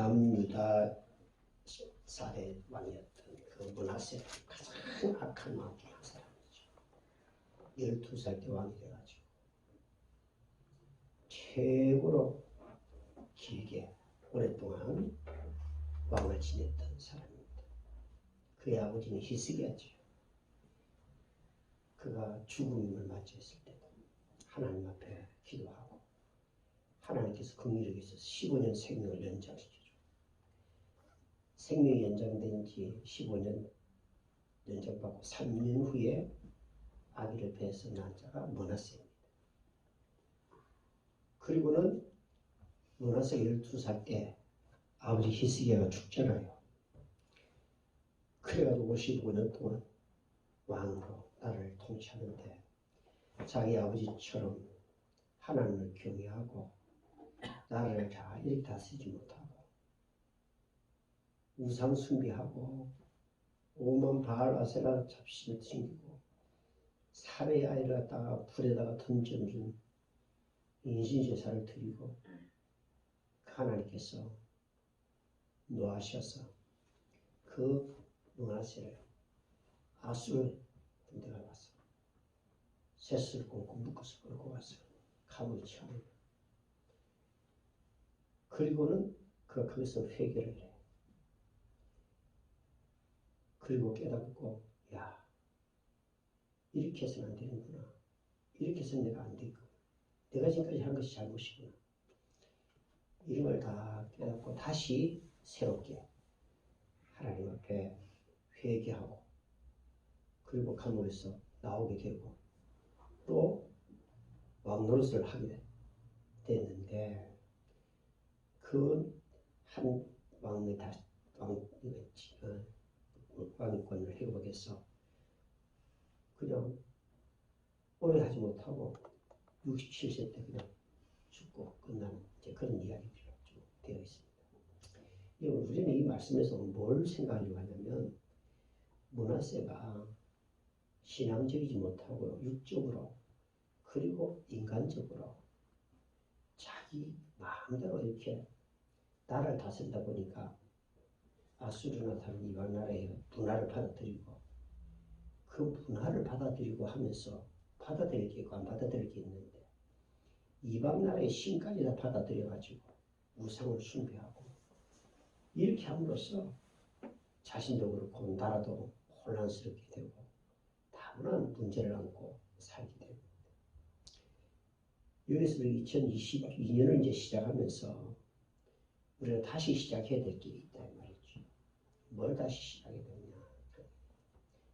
남유다 쌀의 왕이었던 그 므낫세가 가장 악한 왕 중 한 사람이죠. 12살 때 왕이 돼가지고 최고로 길게 오랫동안 왕을 지냈던 사람입니다. 그의 아버지는 히스기야죠. 그가 죽음을 맞이했을 때도 하나님 앞에 기도하고 하나님께서 긍휼히 여기셔서 15년 생명을 연장시켜줘. 생명이 연장된 지 15년 연장받고 3년 후에 아기를 배에서 낳은 자가 므낫세입니다. 그리고는 므낫세가 12살 때 아버지 히스기야가 죽잖아요. 그래가지고 55년 동안 왕으로 나라를 통치하는데 자기 아버지처럼 하나님을 경외하고 나라를 잘 이렇게 다스리지 못하고 우상 숭배하고 오만 바알 아세라 잡신을 챙기고 살의 아이를 갖다가 불에다가 던져준 인신제사를 드리고 하나님께서 노하셔서 그 므낫세를 아수르 군대가 와서 셋을 꽁꽁 묶어서 끌고 와서 감을 치하는. 그리고는 그가 거기서 회개를 해. 그리고 깨닫고 야 이렇게 해서는 안 되는구나. 이렇게 해서는 내가 안 되고 내가 지금까지 한 것이 잘못이구나. 이런 걸 다 깨닫고 다시 새롭게 하나님 앞에 회개하고 그리고 감옥에서 나오게 되고 또 왕노릇을 하게 됐는데 그 한 왕의 왕권을 회복해서 그냥 오래 하지 못하고 67세 때 그냥 죽고 끝나는 이제 그런 이야기들이 쭉 되어 있습니다. 우리는 이 말씀에서 뭘 생각하려고 하냐면 므낫세가 신앙적이지 못하고 육적으로 그리고 인간적으로 자기 마음대로 이렇게 나라를 다스리다 보니까 아수르나 다른 이방 나라의 문화를 받아들이고 그 문화를 받아들이고 하면서 받아들일 게 있고 안 받아들일 게 있는데 이방 나라의 신까지 다 받아들여가지고 우상을 숭배하고 이렇게 함으로써 자신도 그렇고 나라도 혼란스럽게 되고 다문한 문제를 안고 살게 됩니다. 여기서 2022년을 이제 시작하면서 우리가 다시 시작해야 될 게 있다 말이죠. 뭘 다시 시작해야 되느냐.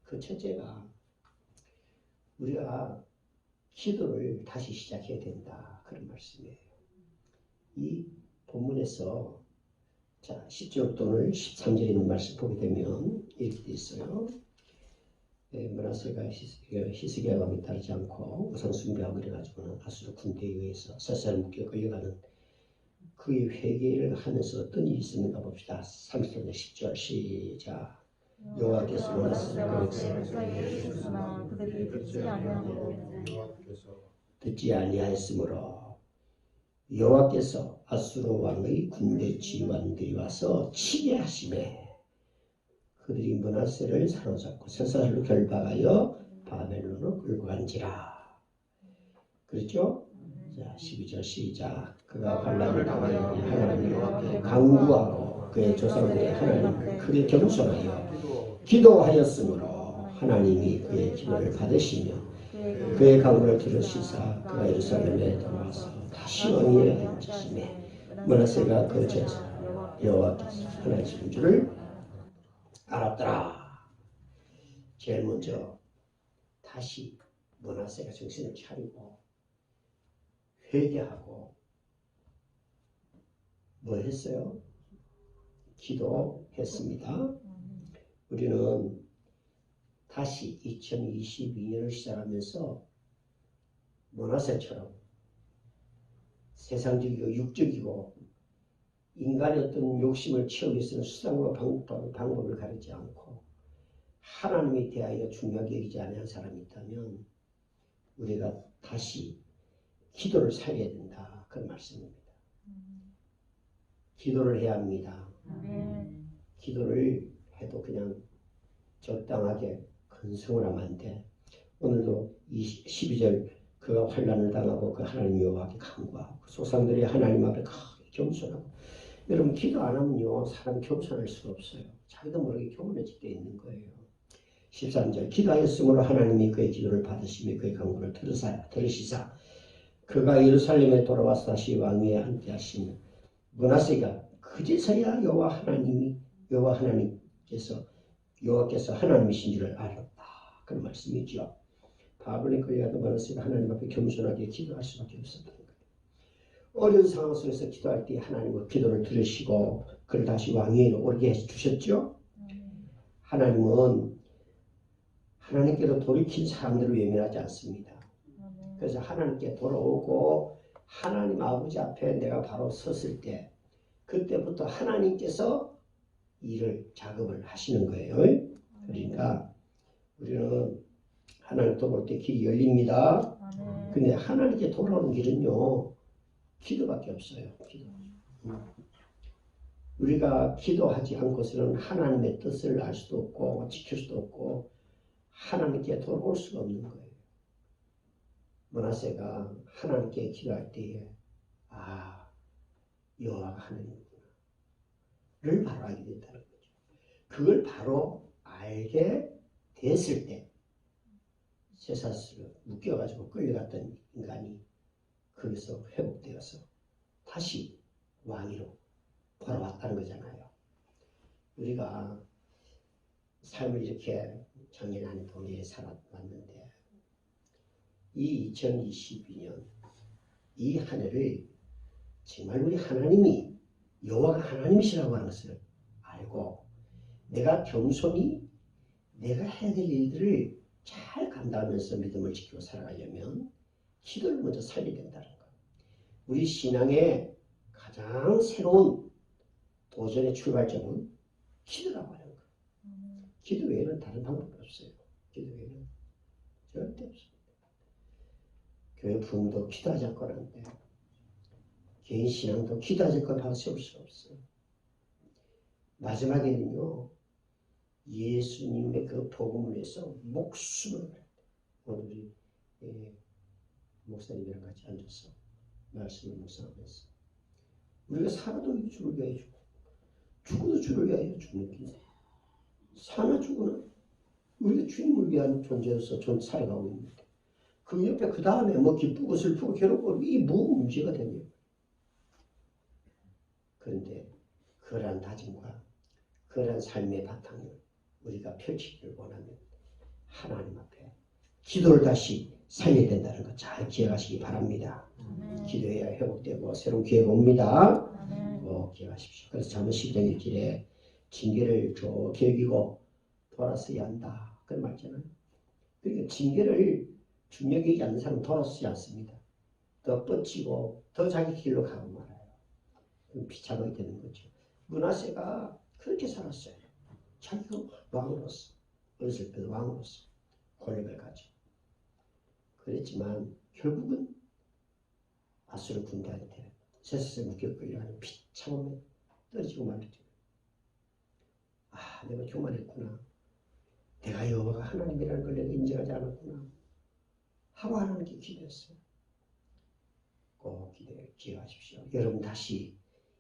그 첫째가 우리가 기도를 다시 시작해야 된다. 그런 말씀이에요. 이 본문에서 자 10절부터 오늘 13절에 있는 말씀 보게 되면 이렇게 돼 있어요. 므낫세가 히스기야 왕에 따르지 않고 우상 숭배하고 그래가지고는 아수르 군대에 의해서 쌀쌀 묶여 끌려가는 그의 회개를 하면서 어떤 일이 있었는가 봅시다. 30절 10절 시작. 여호와께서 므낫세를 듣지 아니하였으므로 여호와께서 아수르 왕의 군대 지휘관들이 와서 치게 하시매 그들이 므낫세를 사로잡고 쇠사슬로 결박하여 바벨론으로 끌고 간지라. 그렇죠? 자 12절 시작. 그가 환난을 당하여 하나님 여호와께 간구하고 그의 조상들의 하나님을 크게 겸손하여 기도하였으므로 하나님이 그의 기도를 받으시며 그의 간구를 들으시사 그가 예루살렘에 돌아와서 다시 왕위에 앉으시매 므낫세가 그 제사 여호와께서 하나님이신 줄을 알았더라. 제일 먼저 다시 므낫세가 정신을 차리고 회개하고 뭐 했어요? 기도했습니다. 우리는 다시 2022년을 시작하면서 므낫세처럼 세상적이고 육적이고 인간의 어떤 욕심을 채우기 위해서는 수단과 방법을 가리지 않고 하나님에 대하여 중요하게 여기지 않은 사람이 있다면 우리가 다시 기도를 살려야 된다. 그런 말씀입니다. 기도를 해야 합니다. 아멘. 기도를 해도 그냥 적당하게 근성을 하면 안 돼. 오늘도 이 12절 그가 환난을 당하고 그 하나님 여호와께 간구하고 소상들이 하나님 앞에 겸손하고. 여러분 기도 안 하면요 사람이 겸손할 수가 없어요. 자기도 모르게 교만해질 때 있는 거예요. 13절 기도하였으므로 하나님이 그의 기도를 받으시며 그의 간구를 들으시사 그가 예루살렘에 돌아와서 다시 왕위에 앉게 하시며 므낫세가 그제서야 여호와께서 하나님이신 줄을 알았다. 그런 말씀이죠. 바벨에 끌려가도 므낫세가 하나님 앞에 겸손하게 기도할 수밖에 없었던 거예요. 어려운 상황 속에서 기도할 때 하나님은 기도를 들으시고 그를 다시 왕위에 오르게 해주셨죠. 하나님은 하나님께로 돌이킨 사람들을 외면하지 않습니다. 그래서 하나님께 돌아오고 하나님 아버지 앞에 내가 바로 섰을 때 그때부터 하나님께서 작업을 하시는 거예요. 그러니까 우리는 하나님 돌아올 때 길이 열립니다. 근데 하나님께 돌아오는 길은요 기도밖에 없어요. 기도. 우리가 기도하지 않고서는 하나님의 뜻을 알 수도 없고 지킬 수도 없고 하나님께 돌아올 수가 없는 거예요. 므낫세가 하나님께 기도할 때에 여호와가 하나님이구나 를 바로 알게 됐다는 거죠. 그걸 바로 알게 됐을 때 쇠사슬로 묶여가지고 끌려갔던 인간이 거기서 회복되어서 다시 왕위로 돌아왔다는 거잖아요. 우리가 삶을 이렇게 정연한 동네에 살아왔는데 이 2022년 이 한 해를 정말 우리 하나님이 여호와가 하나님이시라고 하는 것을 알고 내가 겸손히 내가 해야 될 일들을 잘 감당하면서 믿음을 지키고 살아가려면 기도를 먼저 살려야 된다는 것. 우리 신앙의 가장 새로운 도전의 출발점은 기도라고 하는 것. 기도 외에는 다른 방법이 없어요. 기도 외에는 절대 없습니다. 교회 부흥도 기도하지 않고 하는데 개인 신앙도 기도하지 않고 바로 세울 수가 없어요. 마지막에는요 예수님의 그 복음을 위해서 목숨을 걸어야 돼요. 오늘 우리 목사님이랑 같이 앉아서 말씀을 묵상하면서 우리가 살아도 주를 위하여 주고 죽어도 주를 위하여 죽는 길. 사나 죽으나 우리가 주님을 위한 존재로서 살아가고 있는데 그 옆에 그 다음에 기쁘고 슬프고 괴롭고 이 문제가 되네요. 그런데 그러한 다짐과 그러한 삶의 바탕을 우리가 펼치기를 원하면 하나님 앞에 기도를 다시 살려야 된다는 거 잘 기억하시기 바랍니다. 기도해야 회복되고 새로운 기회가 옵니다. 기억하십시오. 그래서 잠언 12장 1절에 징계를 좋게 여기고 돌아서야 한다. 그런 말 있잖아요. 그러니까 징계를 중요하게 여기지 않는 사람은 돌아서지 않습니다. 더 뻗치고 더 자기 길로 가고 말아요. 그럼 비참하게 되는 거죠. 므낫세가 그렇게 살았어요. 자기가 왕으로서 어렸을 때 왕으로서 권력을 가지고 그랬지만 결국은 아수르 군대한테 쇠사슬에 묶여 끌려가는 비참함에 떨어지고 말았죠. 내가 교만했구나. 내가 여호와가 하나님이라는 걸 내가 인정하지 않았구나 하고 하나님께 기도했어요. 꼭 기도하십시오. 여러분 다시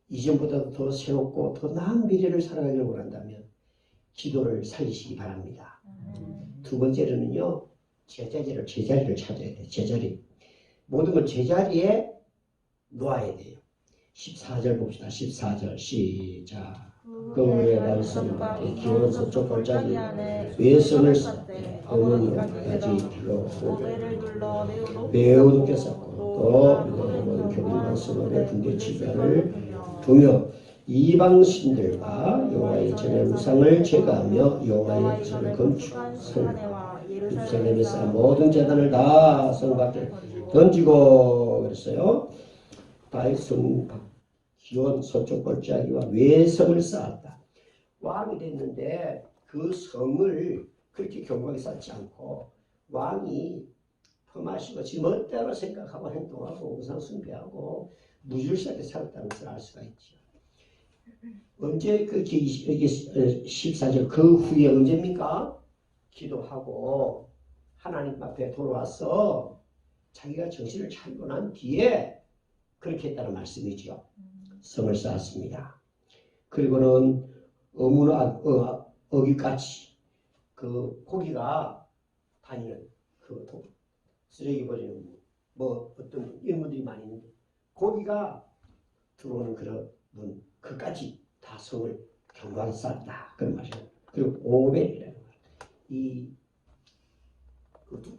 이전보다 더 새롭고 더 나은 미래를 살아가기를 원한다면 기도를 살리시기 바랍니다. 두 번째로는요 제자리를 찾아야 돼요. 제자리. 모든 걸 제자리에 놓아야 돼요. 14절 봅시다. 14절 시작. 그 후에 날선 밖에 기온 서쪽 골짜기 외선을 쌓되 어머니까지 들러오고 매우 높게 쌓고 또 모든 교민과 성읍의 군대 지배를 두며 이방 신들과 여호와의 전의 우상을 제거하며 여호와의 전을 건축하며 예루살렘에 쌓은 모든 제단을 다 성 밖에 던지고 그랬어요. 다윗은 기온 서쪽 골짜기와 외성을 쌓았다. 왕이 됐는데 그 성을 그렇게 견고하게 쌓지 않고 왕이 퍼마시고 지 멋대로 생각하고 행동하고 우상 숭배하고 무질서하게 살았다는 것을 알 수가 있죠. 언제 그 14절 그 후에 언제입니까? 기도하고 하나님 앞에 돌아와서 자기가 정신을 차리고 난 뒤에 그렇게 했다는 말씀이죠. 성을 쌓았습니다. 그리고는 어기까지 그 고기가 다니는 그 쓰레기 버리는 뭐 어떤 인물들이 많이 있는데 고기가 들어오는 그런 문 그까지 다 성을 경관 쌓았다 그런 말이에요. 그리고 오벨이라는 말. 이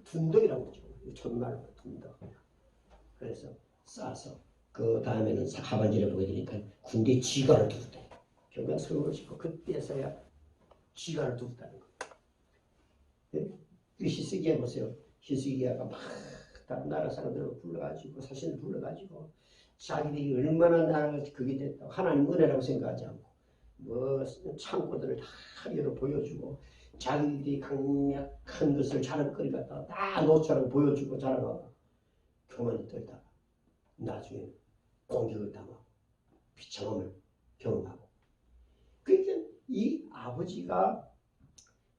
둔덕이라고 하죠. 촌말로 둔덕. 그래서 쌓아서 그 다음에는 하반절에 보게 되니까 군대 지관을 두었다. 경관 성을 짓고 그때서야 지관을 두었다는 거예요. 네? 그 히스기야 보세요. 히스기야가 막 다른 나라 사람들을 불러가지고 사신을 불러가지고 자기들이 얼마나 나라가 그게 됐다고 하나님 은혜라고 생각하지 않고 뭐 창고들을 다 열어 보여주고 자기들이 강력한 것을 자랑거리 갖다가 다 노처럼 보여주고 자랑하고 교만이 떨다가 나중에 공격을 당하고 비참함을 경험하고 그러니까 이 아버지가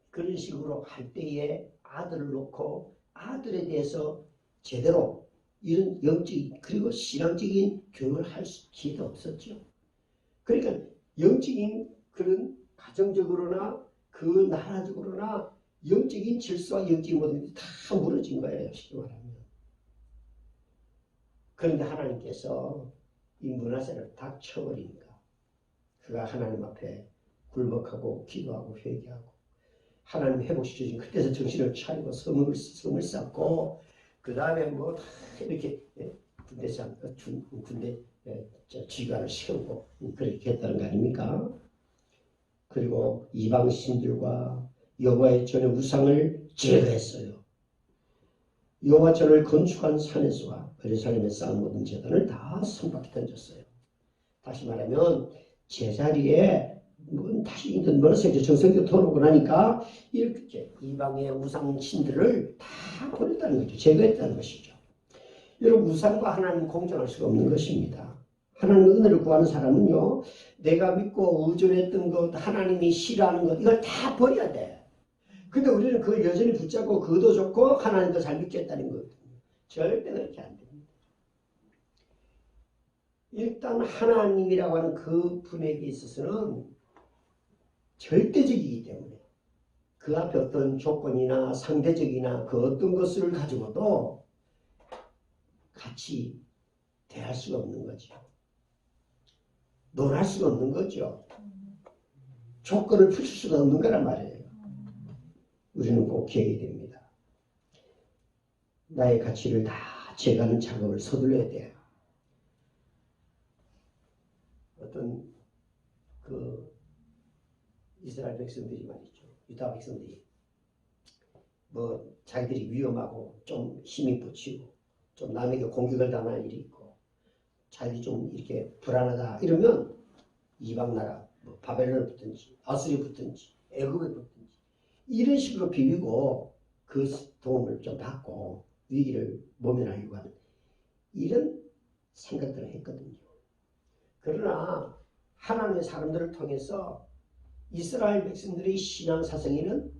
그런 식으로 할 때에 아들을 놓고 아들에 대해서 제대로 이런 영적인 그리고 신앙적인 교육을 할 기회도 없었죠. 그러니까 영적인 그런 가정적으로나 그 나라적으로나 영적인 질서와 영적인 모든 것이 다 무너진 거예요. 쉽게 말하면. 그런데 하나님께서 이 므낫세를 다 쳐버리니까 그가 하나님 앞에 굴복하고 기도하고 회개하고 하나님 회복시켜주신 그때서 정신을 차리고 성을 쌓고 그 다음에 뭐 다 이렇게 군대 지관을 세우고 그렇게 했다는 거 아닙니까? 그리고 이방 신들과 여호와의 전의 우상을 제거했어요. 여호와 전을 건축한 산에서와 예루살렘에 쌓은 모든 제단을 다 성밖에 던졌어요. 다시 말하면 제자리에 다시 므낫세가 정성대로 돌아오고 나니까 이렇게 이방의 우상 신들을 다 버렸다는 거죠. 제거했다는 것이죠. 여러분 우상과 하나님은 공존할 수가 없는 것입니다. 하나님 은혜를 구하는 사람은요. 내가 믿고 의존했던 것, 하나님이 싫어하는 것 이걸 다 버려야 돼. 근데 우리는 그걸 여전히 붙잡고 그도 좋고 하나님도 잘 믿겠다는 거거든요. 절대 그렇게 안 됩니다. 일단 하나님이라고 하는 그 분에게 있어서는 절대적이기 때문에 그 앞에 어떤 조건이나 상대적이나 그 어떤 것을 가지고도 같이 대할 수가 없는 거죠. 논할 수가 없는 거죠. 조건을 풀 수가 없는 거란 말이에요. 우리는 꼭 기억해야 됩니다. 나의 가치를 다 재가는 작업을 서둘러야 돼요. 어떤 그 이스라엘 백성들이 말이죠. 유다 백성들이 뭐 자기들이 위험하고 좀 힘이 붙이고 좀 남에게 공격을 당할 일이 있고 자기들이 좀 이렇게 불안하다 이러면 이방 나라 뭐 바벨론에 붙든지 아수리에 붙든지 애굽에 붙든지 이런 식으로 비비고 그 도움을 좀 받고 위기를 모면하려고 하는 이런 생각들을 했거든요. 그러나 하나님의 사람들을 통해서 이스라엘 백성들의 신앙 사상에는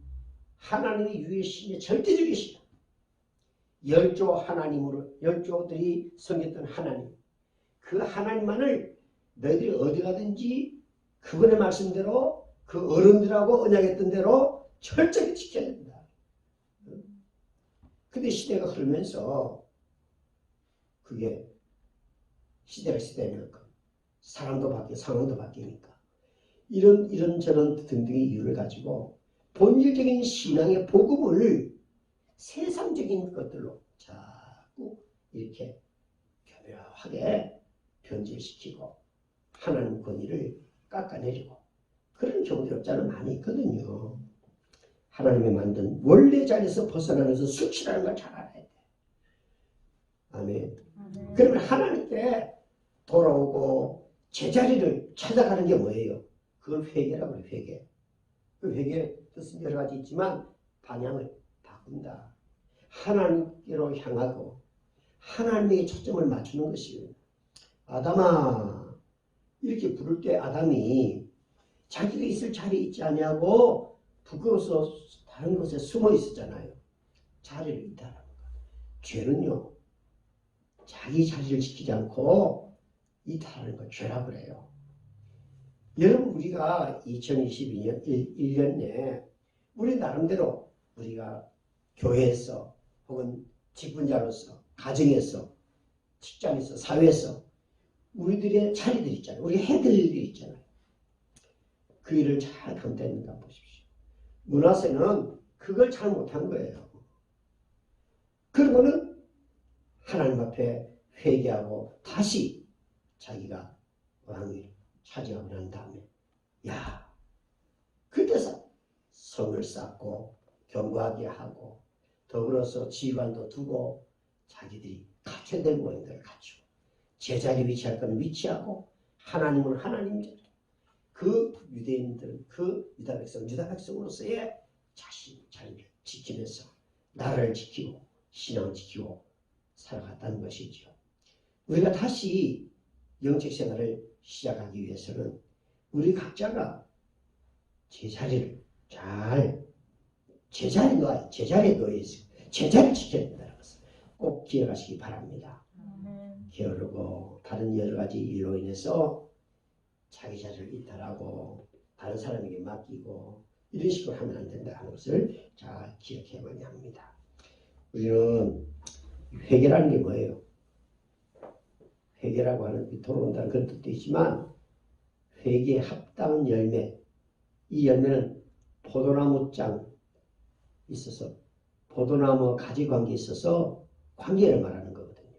하나님의 유일신의 절대적인 신앙, 열조 하나님으로 열조들이 섬겼던 하나님, 그 하나님만을 너희들이 어디 가든지 그분의 말씀대로 그 어른들하고 언약했던 대로 철저히 지켜야 된다. 근데 시대가 흐르면서 그게 시대가 시대니까 사람도 바뀌고 상황도 바뀌니까 이런저런 등등의 이유를 가지고 본질적인 신앙의 복음을 세상적인 것들로 자꾸 이렇게 교묘하게 변질시키고 하나님 권위를 깎아내리고 그런 경우들이 없지 않아 많이 있거든요. 하나님이 만든 원래 자리에서 벗어나면서 수치라는 걸 잘 알아야 돼. 아멘. 그러면 하나님께 돌아오고 제자리를 찾아가는 게 뭐예요? 그걸 회개라고 해요. 회개. 그 회개의 뜻은 여러 가지 있지만 방향을 바꾼다. 하나님께로 향하고 하나님에게 초점을 맞추는 것이에요. 아담아, 이렇게 부를 때 아담이 자기가 있을 자리에 있지 않냐고 부끄러워서 다른 곳에 숨어 있었잖아요. 자리를 이탈하는 것. 죄는요, 자기 자리를 지키지 않고 이탈하는 걸 죄라고 그래요. 여러분, 우리가 2022년 1년 내에 우리 나름대로 우리가 교회에서 혹은 직분자로서 가정에서 직장에서 사회에서 우리들의 자리들이 있잖아요. 우리가 해드릴 일이 있잖아요. 그 일을 잘 감당했는가 보십시오. 문하세는 그걸 잘 못한 거예요. 그러고는 하나님 앞에 회개하고 다시 자기가 왕위를 차지하고 난 다음에 그때서 성을 쌓고 견고하게 하고 더불어서 지휘관도 두고 자기들이 갖춰야 될 모양들을 갖추고 제자리 위치할 건 위치하고 하나님은 하나님들 그 유대인들은 그 유다 백성으로서의 자신 자리를 지키면서 나라를 지키고 신앙을 지키고 살아갔다는 것이죠. 우리가 다시 영적 생활을 시작하기 위해서는 우리 각자가 제자리에 놓여 있어요. 제자리를 지켜야 된다는 것을 꼭 기억하시기 바랍니다. 게으르고 다른 여러 가지 일로 인해서 자기 자리를 이탈하고 다른 사람에게 맡기고 이런 식으로 하면 안 된다 하는 것을 잘 기억해야만 합니다. 우리는 회개라는 게 뭐예요? 회개라고 하는 돌아온다는 그런 뜻도 있지만 회개에 합당한 열매, 이 열매는 포도나무장 있어서 포도나무 가지 관계에 있어서 관계를 말하는 거거든요.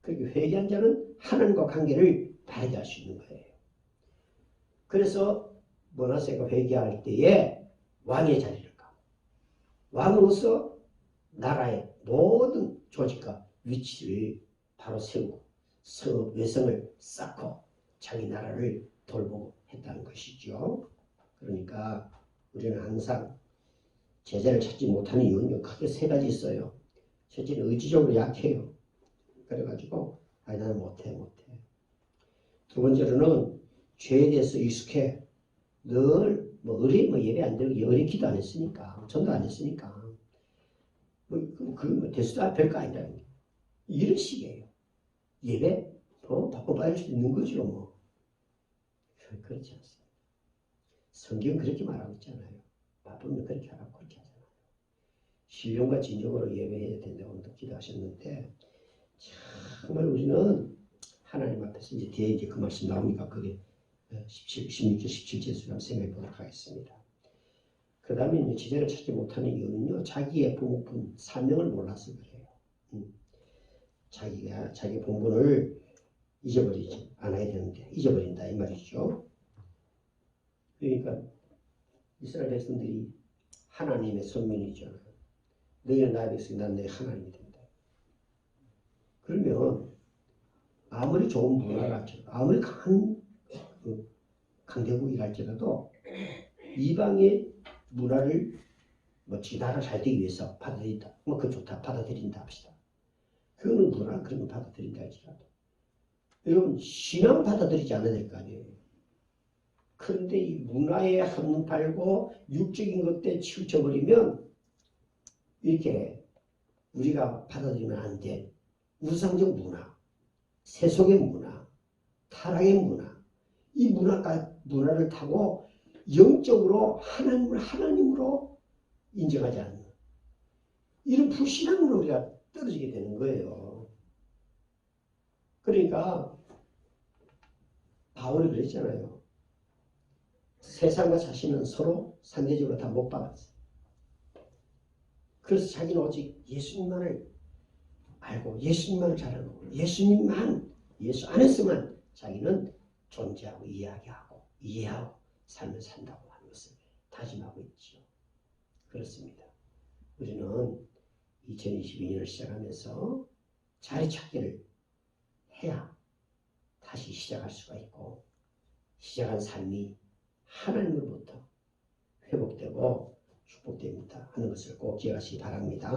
그러니까 회개한 자는 하나님과 관계를 발휘할 수 있는 거예요. 그래서 므낫세가 회개할 때에 왕의 자리를 가고 왕으로서 나라의 모든 조직과 위치를 바로 세우고 외성을 쌓고 자기 나라를 돌보고 했다는 것이죠. 그러니까 우리는 항상 제자를 찾지 못하는 이유는 크게 세 가지 있어요. 첫째는 의지적으로 약해요. 그래가지고 나는 못해. 두 번째로는 죄에 대해서 익숙해. 늘 예배 안 드리고 어렵기도 안 했으니까 전도 안 했으니까 대수도 별거 아니라는 게 이런 식이에요. 예배 바꿔봐야 할 수 있는 거죠 뭐. 그렇지 않습니다. 성경은 그렇게 말하고 있잖아요. 바쁘면 그렇게 하라고 그렇게 하잖아요. 신령과 진정으로 예배해야 된다고 기도하셨는데 정말 우리는 하나님 앞에서 이제 뒤에 이제 그 말씀 나오니까 그게 16절 17절을 생각해 보도록 하겠습니다. 그 다음에 제자를 찾지 못하는 이유는요, 자기의 본분, 사명을 몰라서 그래요. 자기가 자기 본분을 잊어버리지 않아야 되는데 잊어버린다 이 말이죠. 그러니까 이스라엘 백성들이 하나님의 선민이죠. 너희는 나의 백성이 난 너희 하나님이 된다. 그러면 아무리 좋은 문화랄지라도 아무리 강대국이랄지라도 이방의 문화를 나라 잘 되기 위해서 받아들인다. 그거 좋다. 받아들인다 합시다. 그거는 문화 그런 거 받아들인다 할지라도 여러분 신앙 받아들이지 않아야 될 거 아니에요. 그런데 이 문화에 한눈 팔고 육적인 것에 치우쳐버리면 이렇게 우리가 받아들이면 안 돼. 우상적 문화, 세속의 문화, 타락의 문화, 이 문화를 타고 영적으로 하나님을 하나님으로 인정하지 않는 이런 불신앙으로 우리가 떨어지게 되는 거예요. 그러니까 바울이 그랬잖아요. 세상과 자신은 서로 상대적으로 다 못 박았어요. 그래서 자기는 오직 예수님만을 알고 예수님만을 잘하고 예수 안에서만 자기는 존재하고 이해하고 삶을 산다고 하는 것을 다짐하고 있죠. 그렇습니다. 우리는 2022년을 시작하면서 자리 찾기를 해야 다시 시작할 수가 있고 시작한 삶이 하나님으로부터 회복되고 축복됩니다 하는 것을 꼭 기억하시기 바랍니다.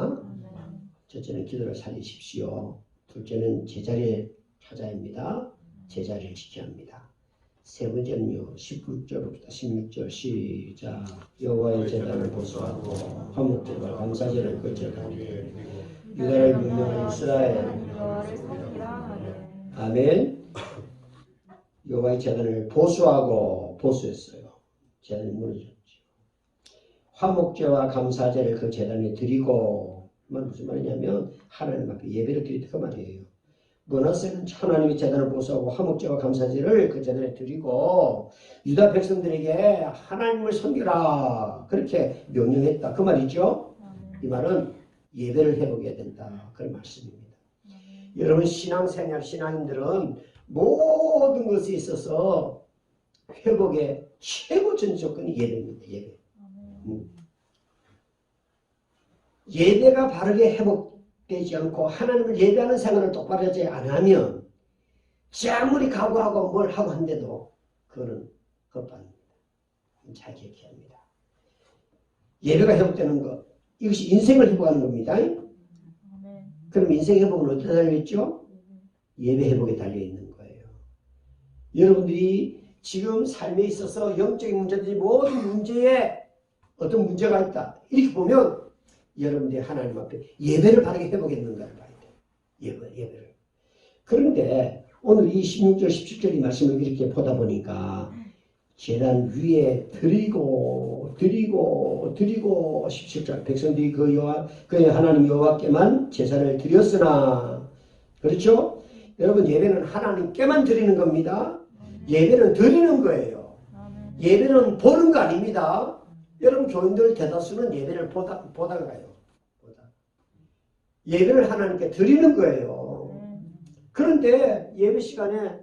첫째는 기도를 살리십시오. 둘째는 제자리를 찾아야 합니다. 제자리를 지켜야 합니다. 세 번째는요. 19절부터 16절 시작. 여호와의 제단을 보수하고 화목제와 감사제를 거절하되 유다를 명령한 이스라엘. 아멘. 여호와의 제단을 보수했어요. 제단이 무너졌죠. 화목제와 감사제를 그 제단에 드리고, 무슨 말이냐면 하나님 앞에 예배를 드리다 그 말이에요. 므낫세는 하나님의 제단을 보수하고 화목제와 감사제를 그 제단에 드리고 유다 백성들에게 하나님을 섬기라 그렇게 명령했다 그 말이죠. 이 말은 예배를 회복해야 된다 그런 말씀입니다. 여러분 신앙생활 신앙인들은 모든 것에 있어서 회복의 최고전 조건이 예배입니다. 예배. 예배가 바르게 회복되지 않고 하나님을 예배하는 생활을 똑바로 하지 않으면 아무리 각오하고 뭘 하고 한데도 그거는 헛발입니다. 잘 기억해야 합니다. 예배가 회복되는 것 이것이 인생을 회복하는 겁니다. 그럼 인생 회복은 어디에 달려있죠? 예배 회복에 달려있는 거예요. 여러분들이 지금 삶에 있어서 영적인 문제든지 모든 문제에 어떤 문제가 있다 이렇게 보면 여러분들이 하나님 앞에 예배를 바르게 회복했는가를 봐야 돼요. 예배를. 그런데 오늘 이 16절 17절 이 말씀을 이렇게 보다 보니까 제단 위에 드리고 17절 백성들이 그의 하나님 여호와께만 제사를 드렸으나 그렇죠? 여러분 예배는 하나님께만 드리는 겁니다. 예배는 드리는 거예요. 예배는 보는 거 아닙니다. 여러분 교인들 대다수는 예배를 보다 가요. 예배를 하나님께 드리는 거예요. 그런데 예배 시간에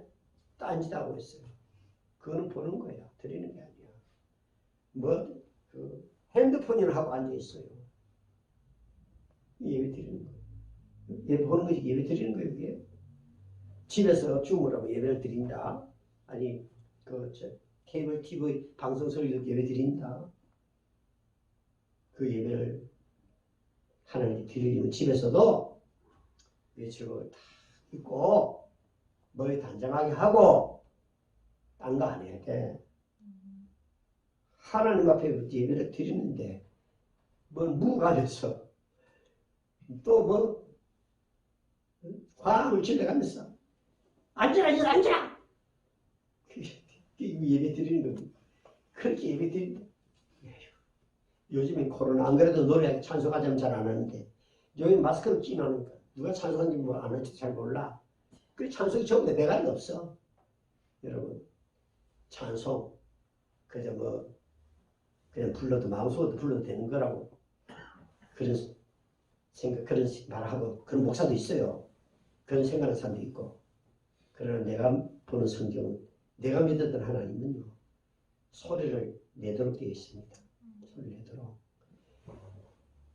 딴짓하고 있어요. 그거는 보는 거예요. 드리는 게 아니야. 핸드폰이나 하고 앉아있어요. 예배 드리는 거예요. 예배 보는 것이 예배 드리는 거예요. 그게. 집에서 주무라고 예배를 드린다. 아니 케이블 TV 방송 소리도 예배 드린다. 그 예배를 하나님께 드리려면 집에서도 외출을 다 입고 머리 단정하게 하고 딴 거 안 해야 돼. 하나님 앞에 예배를 드리는데 뭘 무가 돼서 또 화음을 질러가면서 앉아라 예배 드리는 겁니다. 그렇게 예배 드린다. 요즘엔 코로나 안 그래도 노래 찬송하자면 잘 안 하는데 요즘 마스크를 끼나니까 누가 찬송하는지 뭐 안 할지 잘 몰라. 그래 찬송이 전부 내가 없어. 여러분 찬송 그저 그냥 불러도 마음속으로 불러도 되는 거라고 그런 생각 그런 말하고 그런 목사도 있어요. 그런 생각하는 사람도 있고. 그러나 내가 보는 성경은 내가 믿었던 하나님은요 소리를 내도록 되어 있습니다. 소리를 내도록.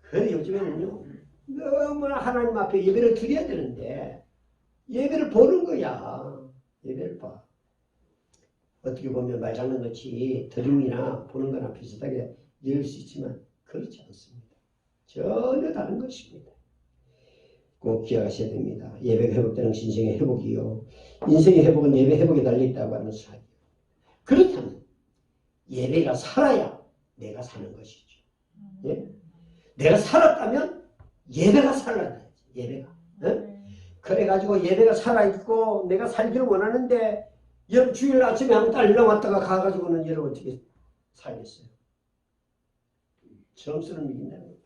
그래 요즘에는요 너무나 하나님 앞에 예배를 드려야 되는데 예배를 보는 거야. 예배를 봐. 어떻게 보면 말장난같이 드림이나 보는 거나 비슷하게 여길 수 있지만 그렇지 않습니다. 전혀 다른 것입니다. 꼭 기억하셔야 됩니다. 예배가 회복되는 것이 인생의 회복이요. 인생의 회복은 예배 회복에 달려있다고 하는 사실. 그렇다면 예배가 살아야 내가 사는 것이죠. 예? 내가 살았다면 예배가 살아야지. 예배가. 예? 그래가지고 예배가 살아있고 내가 살기를 원하는데 여러분 주일 아침에 한번 딸랑 왔다가 가가지고는 여러분 어떻게 살겠어요? 점수를 이긴다는 겁니다.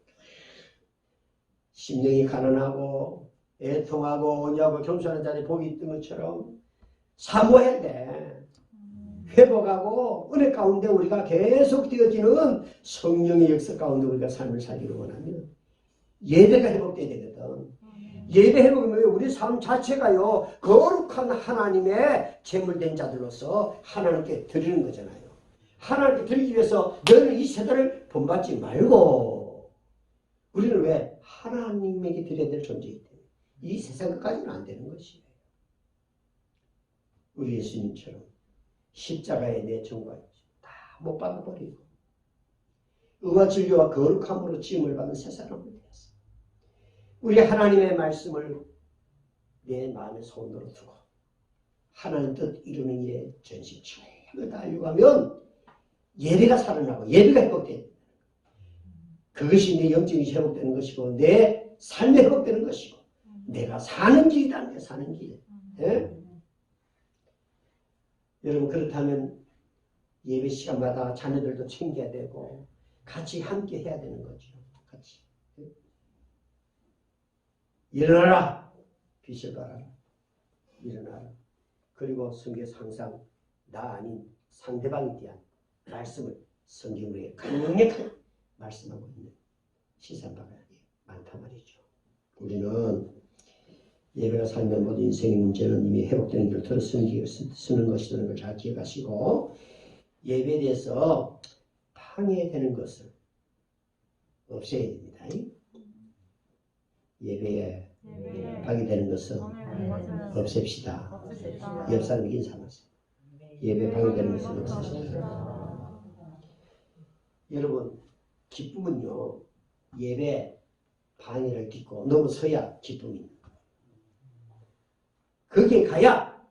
심령이 가난하고 애통하고 오냐고 겸손한 자리 복이 있던 것처럼 사모해야 돼. 회복하고 은혜 가운데 우리가 계속 되어지는 성령의 역사 가운데 우리가 삶을 살기를 원하면 예배가 회복돼야 되거든. 예배 회복이면 우리 삶 자체가요 거룩한 하나님의 제물된 자들로서 하나님께 드리는 거잖아요. 하나님께 드리기 위해서 너는 이 세대를 본받지 말고 우리는 왜 하나님에게 드려야 될 존재이기 때문에 이 세상 것까지는 안 되는 것이에요. 우리 예수님처럼 십자가에 내 정과 다 못 받아버리고 의와 진리와 거룩함으로 지음을 받은 새 사람이 되었어요. 우리 하나님의 말씀을 내 마음의 소원으로 두고 하나님 뜻 이루는 일에 전심 최선을 다하려고 하면 예배가 살아나고 예배가 회복돼. 그것이 내 영적이 회복되는 것이고 내 삶이 회복되는 것이고 내가 사는 길이다. 내가 사는 길. 예? 여러분 그렇다면 예배 시간마다 자녀들도 챙겨야 되고 같이 함께 해야 되는 거죠. 같이. 일어나라. 빛을 발하라. 일어나라. 그리고 성경에서 항상 나 아닌 상대방에 대한 말씀을 성경으로 강력하게 말씀하고 있는 시산바가 많단 말이죠. 우리는 예배가 살면 모든 인생의 문제는 이미 회복되는 길을 들어 쓰는 것이라는 걸 잘 기억하시고 예배에 대해서 방해되는 것을 없애야 됩니다. 예배에 방해되는 것은 없앱시다. 옆 사람에게 인사하세요. 예배 방해되는 것은 없앱시다. 여러분 기쁨은요 예배 방해를 딛고 넘어서야 기쁨입니다. 거기에 가야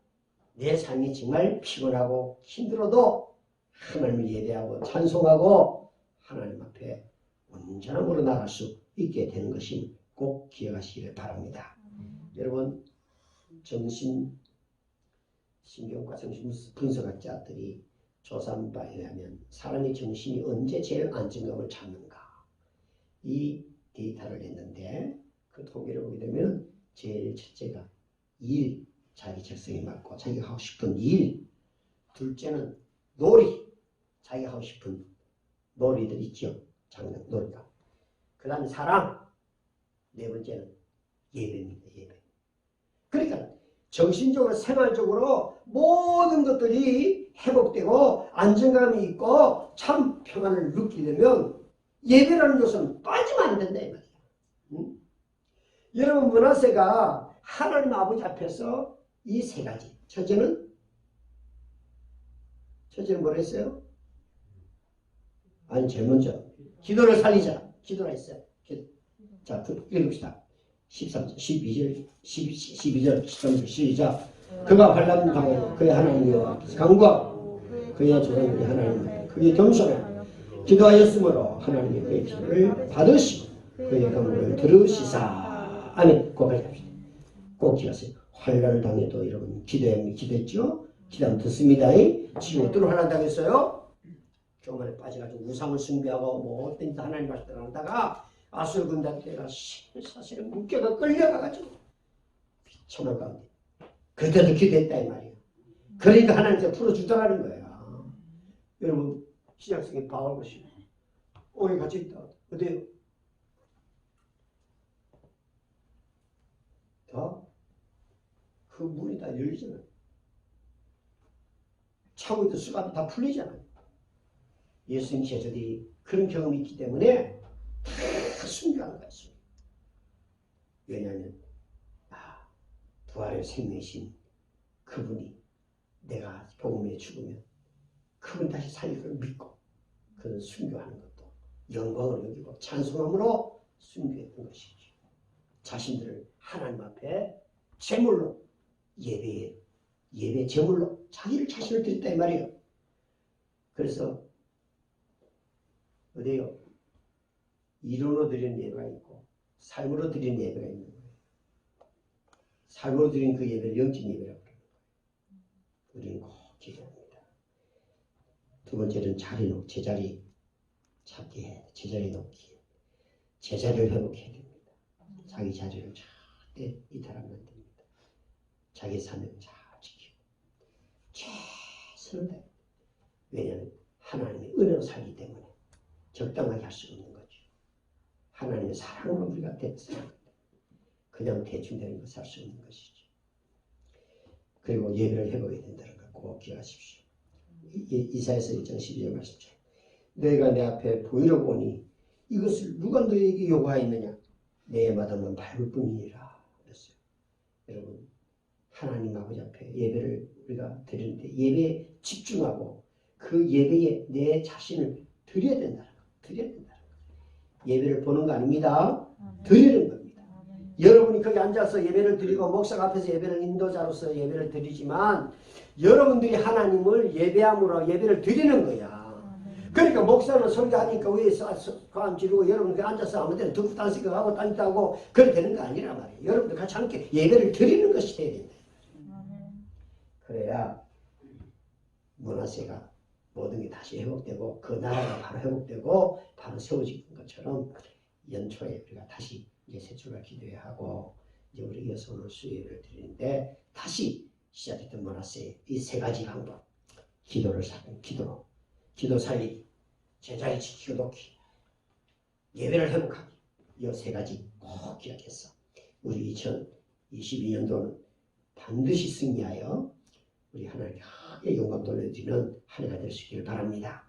내 삶이 정말 피곤하고 힘들어도 하나님을 예배하고 찬송하고 하나님 앞에 온전한 으로 나갈 수 있게 되는 것이 꼭 기억하시길 바랍니다. 여러분 정신신경과 정신분석학자들이 조사한 바에 의하면 사람의 정신이 언제 제일 안정감을 찾는가 이 데이터를 냈는데 그 통계를 보게 되면 제일 첫째가 일, 자기 적성에 맞고 자기가 하고 싶은 일, 둘째는 놀이, 자기가 하고 싶은 놀이들 있죠. 장난, 놀이가. 그 다음에 사랑, 네 번째는 예배입니다. 예배. 그러니까 정신적으로 생활적으로 모든 것들이 회복되고 안정감이 있고 참 평안을 느끼려면 예배라는 요소는 빠지면 안 된다 이 말이야. 응? 여러분 므낫세가 하나님 아버지 앞에서 이 세 가지. 첫째는 뭐라 했어요? 아니 제일 먼저 기도를 살리자. 기도라 했어요. 자 읽읍시다. 13절, 12절, 12절, 13절 시작. 그가 환난 당하여 그의 하나님과 강구하고 그의 조상들이 하나님 그의 겸손하여 기도하였으므로 하나님이 그의 피를 받으시고 그의 강구를 들으시사. 아멘. 고백합시다. 꼭 기억하세요. 환난을 당해도 여러분 기도했죠? 기도하면 듣습니다. 지금 어떤 환난 당했어요? 교만에 빠져가지고 우상을 숭배하고 뭐 어떤 하나님 말씀을 하다가 아수르 군단대가 사실은 묶여가 끌려가가지고 비천한 가운데 그때도 기도했다 이 말이에요. 그러니까 하나님께서 풀어주더라는 거야. 여러분 신약성에 바울 보시고 오해 같이 있다. 어때요? 그 문이 다 열리잖아요. 차고 있던 수갑이 다 풀리잖아요. 예수님 제자들이 그런 경험이 있기 때문에 다 순교하는 거예요. 왜냐하면 부활의 생명이신 그분이 내가 복음에 죽으면 그분 다시 살릴 걸 믿고 그는 순교하는 것도 영광을 여기고 찬송함으로 순교했던 것이죠. 자신들을 하나님 앞에 제물로 예배 제물로 자신을 드렸다 이 말이에요. 그래서 어디요? 이론으로 드리는 예배가 있고 삶으로 드리는 예배가 있는 거예요. 삶으로 드리는 그 예배를 영적 예배라고 합니다. 우리는 꼭 기도합니다. 두 번째는 제자리 찾기 해야 돼. 제자리 놓기. 제자리를 회복해야 됩니다. 자기 자리를 절대 이탈하면 안 됩니다. 자기 사명 잘 지키고 최선을 다해. 왜냐하면 하나님의 은혜로 살기 때문에 적당하게 할 수 없는 거죠. 하나님의 사랑으로 우리가 살아갑니다. 그냥 대충 되는 것을 할 수 없는 것이죠. 그리고 예배를 해보게 된다는 걸 꼭 기억하십시오. 이사야서 1장 12절 말씀처럼 너희가 내 앞에 보이러 보니 이것을 누가 너희에게 요구하였느냐? 내 마당은 밟을 뿐이니라 그랬어요. 여러분 하나님 아버지 앞에 예배를 우리가 드리는데 예배에 집중하고 그 예배에 내 자신을 드려야 된다는 거. 예배를 보는 거 아닙니다. 드리는 겁니다. 여러분이 거기 앉아서 예배를 드리고 목사가 앞에서 예배를 인도자로서 예배를 드리지만 여러분들이 하나님을 예배함으로 예배를 드리는 거야. 그러니까 목사는 설교하니까 위에서 감 지르고 여러분 그 앉아서 아무 데나 듣고 딴 생각하고 딴짓하고 그렇게 되는 거 아니란 말이에요. 여러분들 같이 함께 예배를 드리는 것이 돼야 된다. 그래야 므낫세가 모든 게 다시 회복되고 그 나라가 바로 회복되고 바로 세워진 것처럼 연초에 우리가 다시 이제 새 출발 기도해야 하고 이제 우리 이어서 오늘 수요일을 드리는데 다시 시작했던 므낫세 이 세 가지 방법 기도를 사는 기도 사이 제자리 지키고 놓기 예배를 회복하기 이 세 가지 꼭 기억했어. 우리 2022년도는 반드시 승리하여 우리 하나님께 영광 돌려드리는 한 해가 될 수 있기를 바랍니다.